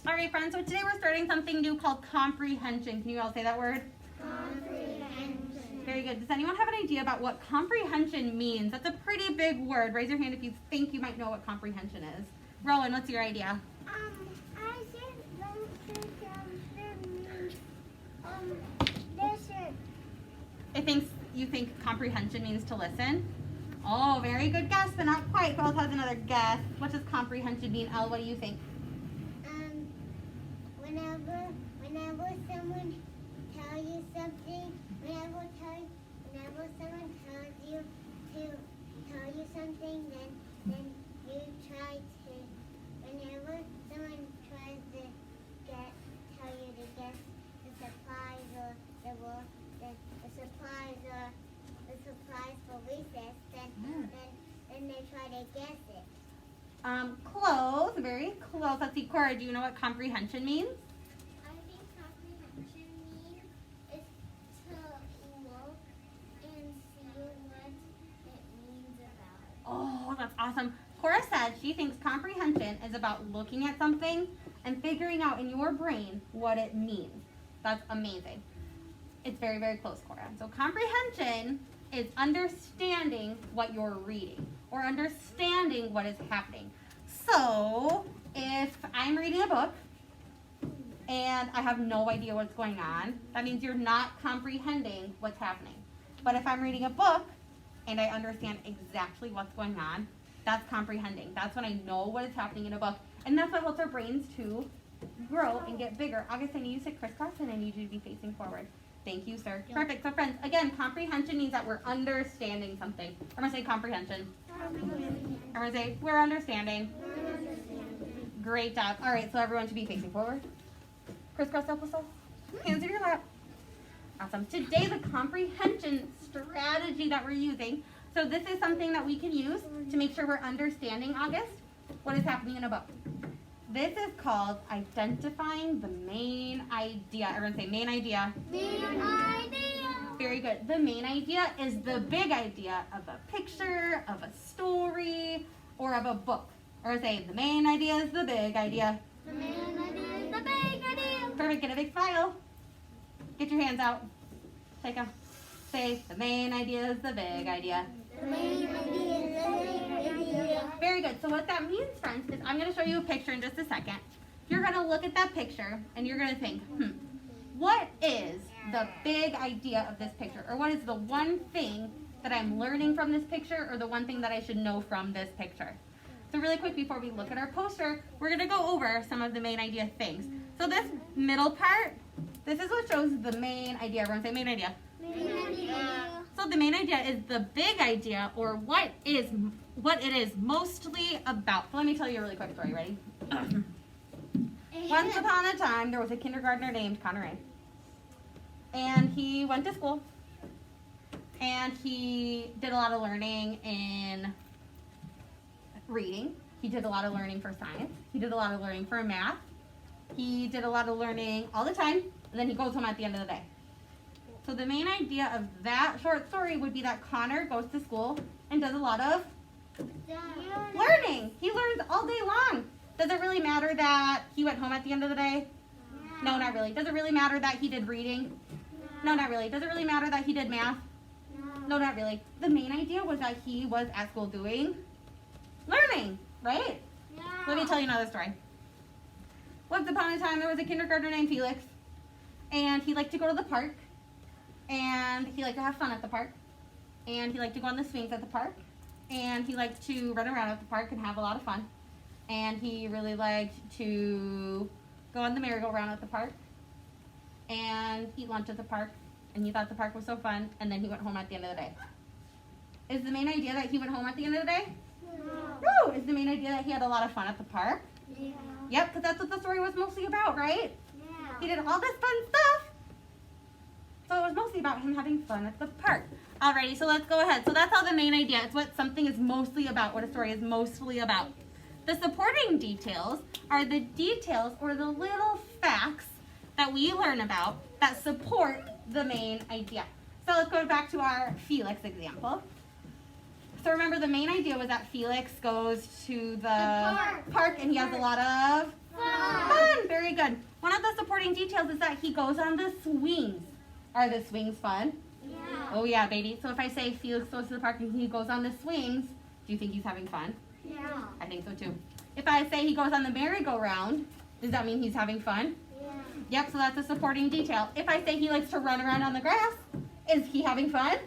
All right, friends, so today we're starting something new called comprehension. Can you all say that word? Comprehension. Very good. Does anyone have an idea about what comprehension means? That's a pretty big word. Raise your hand if you think you might know what comprehension is. Rowan, what's your idea? I just don't think it means, listen. You think comprehension means to listen? Oh, very good guess, but not quite. Who else has another guess? What does comprehension mean? Elle, what do you think? Whenever someone tells you something, whenever someone tells you to tell you something, then you try to. Whenever someone tries to tell you to guess the supplies or the supplies for recess, then they try to guess it. Close, very close. Let's see, Cora, do you know what comprehension means? I think comprehension means is to look and see what it means about. Oh, that's awesome. Cora said she thinks comprehension is about looking at something and figuring out in your brain what it means. That's amazing. It's very, very close, Cora. So comprehension is understanding what you're reading or understanding what is happening. So if I'm reading a book and I have no idea what's going on, that means you're not comprehending what's happening. But if I'm reading a book and I understand exactly what's going on, that's comprehending. That's when I know what is happening in a book. And that's what helps our brains to grow and get bigger. August, I need you to sit crisscross and I need you to be facing forward. Thank you, sir. Yep. Perfect. So friends, again, comprehension means that we're understanding something. I'm going to say comprehension. I'm going to say we're understanding. Great job. All right, so everyone should be facing forward. Crisscross, double step. Hands in your lap. Awesome. Today, the comprehension strategy that we're using. So this is something that we can use to make sure we're understanding, August, what is happening in a book. This is called identifying the main idea. Everyone say main idea. Main idea. Very good. The main idea is the big idea of a picture, of a story, or of a book. Or say the main idea is the big idea. The main idea is the big idea. Perfect. Get a big smile. Get your hands out. Take them. Say the main idea is the big idea. The main idea is the big idea. Very good. So what that means, friends, is I'm going to show you a picture in just a second. You're going to look at that picture and you're going to think, what is the big idea of this picture? Or what is the one thing that I'm learning from this picture or the one thing that I should know from this picture? So really quick, before we look at our poster, we're going to go over some of the main idea things. So this middle part, this is what shows the main idea. Everyone say main idea. Main idea. So the main idea is the big idea or what it is mostly about. So let me tell you a really quick story. Ready? Once upon a time, there was a kindergartner named Connor. And he went to school. And he did a lot of learning in reading. He did a lot of learning for science. He did a lot of learning for math. He did a lot of learning all the time. And then he goes home at the end of the day. So the main idea of that short story would be that Connor goes to school and does a lot of learning. He learns all day long. Does it really matter that he went home at the end of the day? No, not really. Does it really matter that he did reading? No, not really. Does it really matter that he did math? No, not really. The main idea was that he was at school doing learning, right? Yeah. Let me tell you another story. Once upon a time, there was a kindergartner named Felix, and he liked to go to the park, and he liked to have fun at the park, and he liked to go on the swings at the park, and he liked to run around at the park and have a lot of fun, and he really liked to go on the merry-go-round at the park, and eat lunch at the park, and he thought the park was so fun, and then he went home at the end of the day. Is the main idea that he went home at the end of the day? No. Is the main idea that he had a lot of fun at the park? Yeah. Yep, because that's what the story was mostly about, right? Yeah. He did all this fun stuff. So it was mostly about him having fun at the park. Alrighty, so let's go ahead. So that's all the main idea. It's what something is mostly about, what a story is mostly about. The supporting details are the details or the little facts that we learn about that support the main idea. So let's go back to our Felix example. So remember, the main idea was that Felix goes to the park and he has a lot of Fun. Very good. One of the supporting details is that he goes on the swings. Are the swings fun? Yeah. Oh yeah, baby. So if I say Felix goes to the park and he goes on the swings, do you think he's having fun? Yeah. I think so too. If I say he goes on the merry-go-round, does that mean he's having fun? Yeah. Yep, so that's a supporting detail. If I say he likes to run around on the grass, is he having fun?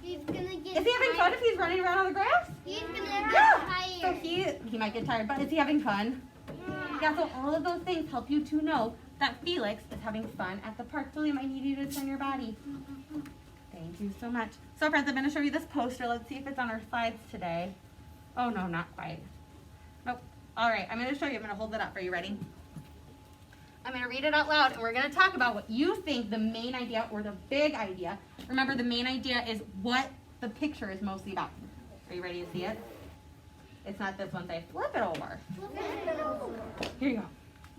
He's gonna get Is he having fun if he's running around on the grass? He's gonna get Yeah. So tired. he might get tired, but is he having fun? Yeah, so all of those things help you to know that Felix is having fun at the park. William, I need you to turn your body. Thank you so much. So friends, I'm going to show you this poster. Let's see if it's on our slides today. Oh no, not quite. Nope. All right, I'm going to show you. I'm going to hold it up. Are you ready? I'm going to read it out loud, and we're going to talk about what you think the main idea or the big idea. Remember, the main idea is what the picture is mostly about. Are you ready to see it? It's not this one. Say, flip it over. Here you go.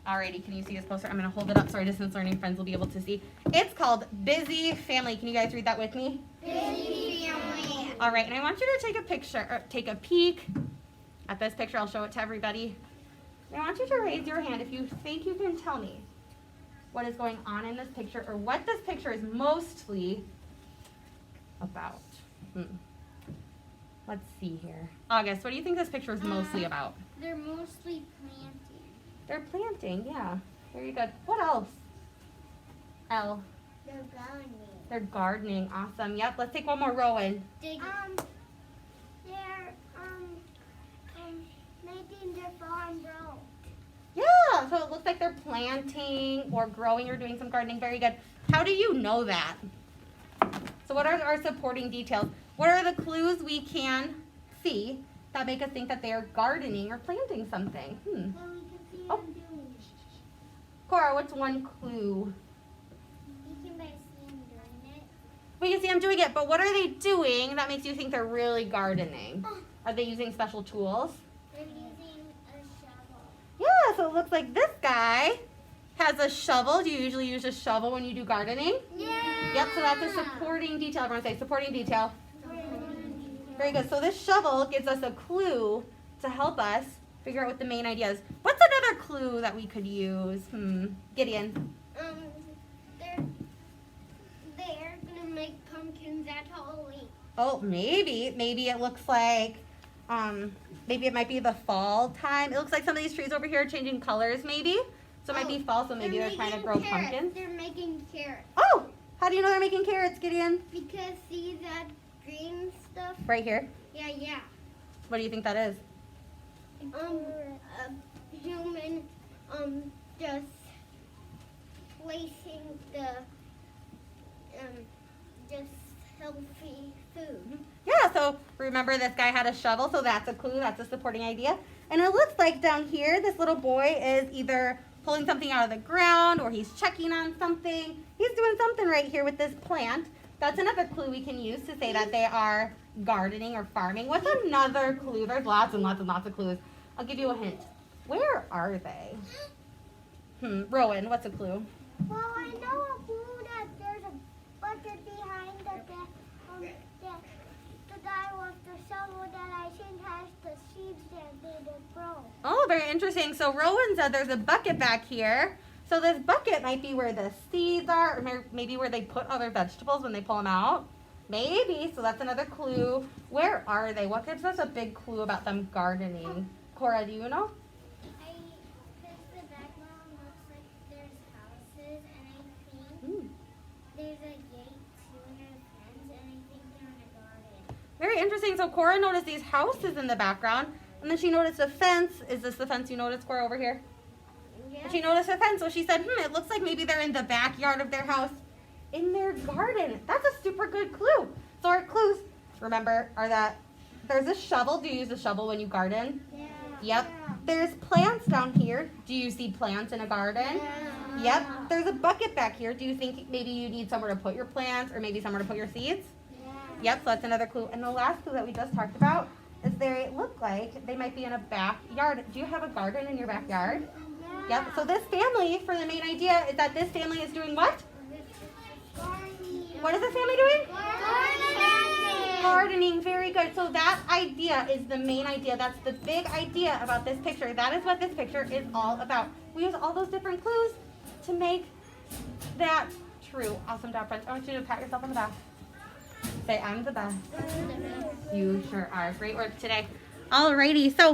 Alrighty, can you see this poster? I'm going to hold it up so our distance learning friends will be able to see. It's called Busy Family. Can you guys read that with me? Busy family. All right, and I want you to take a picture, or take a peek at this picture. I'll show it to everybody. And I want you to raise your hand if you think you can tell me what is going on in this picture or what this picture is mostly about. Let's see here. August, what do you think this picture is mostly about? They're mostly planting. They're planting, yeah. Very good. What else? Elle. They're gardening. They're gardening. Awesome. Yep. Let's take one more. Rowan. They're making their farm grow. Yeah. So it looks like they're planting or growing or doing some gardening. Very good. How do you know that? So what are our supporting details? What are the clues we can see that make us think that they are gardening or planting something? Well, we can see Oh. them doing. Cora, what's one clue? You can by seeing them doing it. We can see them doing it, but what are they doing that makes you think they're really gardening? Are they using special tools? They're using a shovel. Yeah, so it looks like this guy has a shovel. Do you usually use a shovel when you do gardening? Yeah. Yep, so that's a supporting detail. Everyone say supporting detail. Very good. So this shovel gives us a clue to help us figure out what the main idea is. What's another clue that we could use? Gideon. They're gonna make pumpkins at Halloween. Oh, maybe it looks like, maybe it might be the fall time. It looks like some of these trees over here are changing colors, maybe. So it might be fall, so maybe they're trying to grow pumpkins. They're making carrots. Oh, how do you know they're making carrots, Gideon? Because see that green stuff? Right here. Yeah. What do you think that is? A human, just placing the, just healthy food. Yeah, so remember this guy had a shovel, so that's a clue, that's a supporting idea. And it looks like down here, this little boy is either pulling something out of the ground or he's checking on something. He's doing something right here with this plant. That's another clue we can use to say that they are gardening or farming. What's another clue? There's lots and lots and lots of clues. I'll give you a hint. Where are they? Rowan, what's a clue? Well, I know a clue that there's a bucket behind the guy with the shovel that I think has the seeds that they grow. Oh, very interesting. So Rowan said there's a bucket back here. So this bucket might be where the seeds are, or maybe where they put other vegetables when they pull them out. Maybe. So that's another clue. Where are they? What gives us a big clue about them gardening? Cora, do you know? Because the background looks like there's houses, and I think there's a gate to a fence, and I think they're in a garden. Very interesting. So Cora noticed these houses in the background, and then she noticed a fence. Is this the fence you noticed, Cora, over here? Yeah. She noticed a fence, so she said, it looks like maybe they're in the backyard of their house in their garden. That's a super good clue. So our clues, remember, are that there's a shovel. Do you use a shovel when you garden? Yeah. Yep. There's plants down here. Do you see plants in a garden? Yeah. Yep. There's a bucket back here. Do you think maybe you need somewhere to put your plants or maybe somewhere to put your seeds? Yeah. Yep, so that's another clue. And the last clue that we just talked about is they look like they might be in a backyard. Do you have a garden in your backyard? Yep. So this family, for the main idea, is that this family is doing what? What is this family doing? Gardening. Gardening, very good. So that idea is the main idea. That's the big idea about this picture. That is what this picture is all about. We use all those different clues to make that true. Awesome job, friends. I want you to pat yourself on the back. Say, I'm the best. You sure are. Great work today. Alrighty, so